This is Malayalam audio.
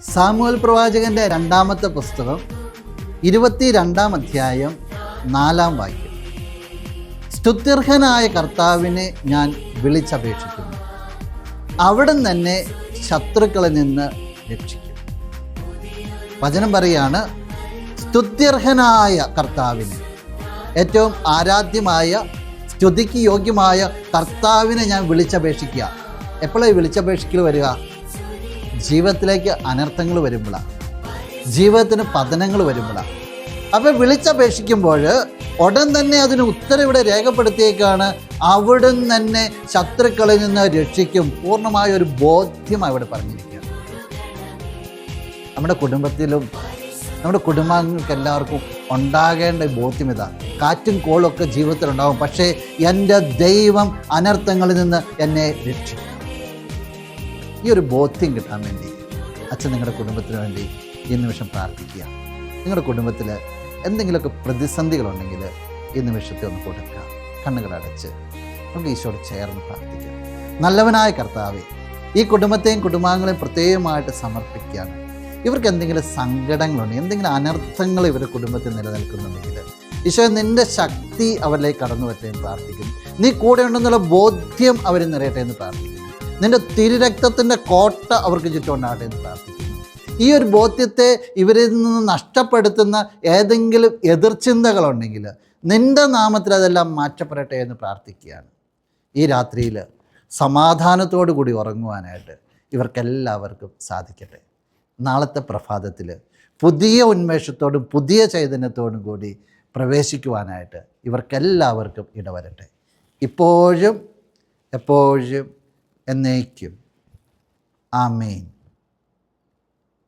സാമുവേൽ പ്രവാചകൻ്റെ രണ്ടാമത്തെ പുസ്തകം 22-ാം അധ്യായം 4-ാം വാക്യം. സ്തുത്യർഹനായ കർത്താവിനെ ഞാൻ വിളിച്ചപേക്ഷിക്കുന്നു, അവിടുന്ന് തന്നെ ശത്രുക്കളിൽ നിന്ന് രക്ഷിക്കും. വചനം പറയാണ്, സ്തുത്യർഹനായ കർത്താവിനെ, ഏറ്റവും ആരാധ്യമായ സ്തുതിക്ക് യോഗ്യമായ കർത്താവിനെ ഞാൻ വിളിച്ചപേക്ഷിക്കുക. എപ്പോഴാണ് വിളിച്ചപേക്ഷിക്കൽ വരിക? ജീവിതത്തിലേക്ക് അനർത്ഥങ്ങൾ വരുമ്പോഴാണ്, ജീവിതത്തിന് പതനങ്ങൾ വരുമ്പോഴാണ്. അപ്പോൾ വിളിച്ചപേക്ഷിക്കുമ്പോൾ ഉടൻ തന്നെ അതിന് ഉത്തരം ഇവിടെ രേഖപ്പെടുത്തിയേക്കാണ്. അവിടുന്ന് തന്നെ ശത്രുക്കളിൽ നിന്ന് രക്ഷിക്കും. പൂർണ്ണമായ ഒരു ബോധ്യം അവിടെ പറഞ്ഞിരിക്കുകയാണ്. നമ്മുടെ കുടുംബത്തിലും നമ്മുടെ കുടുംബാംഗങ്ങൾക്ക് എല്ലാവർക്കും ഉണ്ടാകേണ്ട ബോധ്യം ഇതാണ്. കാറ്റും കോളൊക്കെ ജീവിതത്തിലുണ്ടാകും, പക്ഷേ എൻ്റെ ദൈവം അനർത്ഥങ്ങളിൽ നിന്ന് എന്നെ രക്ഷിക്കും. ഈ ഒരു ബോധ്യം കിട്ടാൻ വേണ്ടി അച്ഛൻ നിങ്ങളുടെ കുടുംബത്തിന് വേണ്ടി ഈ നിമിഷം പ്രാർത്ഥിക്കുക. നിങ്ങളുടെ കുടുംബത്തിൽ എന്തെങ്കിലുമൊക്കെ പ്രതിസന്ധികളുണ്ടെങ്കിൽ ഈ നിമിഷത്തെ ഒന്ന് കൊടുക്കുക. കണ്ണുകളടച്ച് നമുക്ക് ഈശോയോട് ചേർന്ന് പ്രാർത്ഥിക്കാം. നല്ലവനായ കർത്താവേ, ഈ കുടുംബത്തെയും കുടുംബാംഗങ്ങളെയും പ്രത്യേകമായിട്ട് സമർപ്പിക്കുകയാണ്. ഇവർക്ക് എന്തെങ്കിലും സങ്കടങ്ങളുണ്ടെങ്കിൽ, എന്തെങ്കിലും അനർത്ഥങ്ങൾ ഇവരുടെ കുടുംബത്തിൽ നിലനിൽക്കുന്നുണ്ടെങ്കിൽ ഈശോ നിൻ്റെ ശക്തി അവരിലേക്ക് കടന്നു വരട്ടെ എന്ന് പ്രാർത്ഥിക്കുന്നു. നീ കൂടെ ഉണ്ടെന്നുള്ള ബോധ്യം അവർ നിറയട്ടെ എന്ന് പ്രാർത്ഥിക്കുന്നു. നിൻ്റെ തിരുരക്തത്തിൻ്റെ കോട്ട അവർക്ക് ചുറ്റുമുണ്ടാകട്ടെ എന്ന് പ്രാർത്ഥിക്കുന്നു. ഈ ഒരു ബോധ്യത്തെ ഇവരിൽ നിന്ന് നഷ്ടപ്പെടുത്തുന്ന ഏതെങ്കിലും എതിർചിന്തകളുണ്ടെങ്കിൽ നിൻ്റെ നാമത്തിൽ അതെല്ലാം മാറ്റപ്പെടട്ടെ എന്ന് പ്രാർത്ഥിക്കുകയാണ്. ഈ രാത്രിയിൽ സമാധാനത്തോടു കൂടി ഉറങ്ങുവാനായിട്ട് ഇവർക്കെല്ലാവർക്കും സാധിക്കട്ടെ. നാളത്തെ പ്രഭാതത്തിൽ പുതിയ ഉന്മേഷത്തോടും പുതിയ ചൈതന്യത്തോടും കൂടി പ്രവേശിക്കുവാനായിട്ട് ഇവർക്കെല്ലാവർക്കും ഇടവരട്ടെ. ഇപ്പോഴും എപ്പോഴും എന്നേക്കും. ആമേൻ.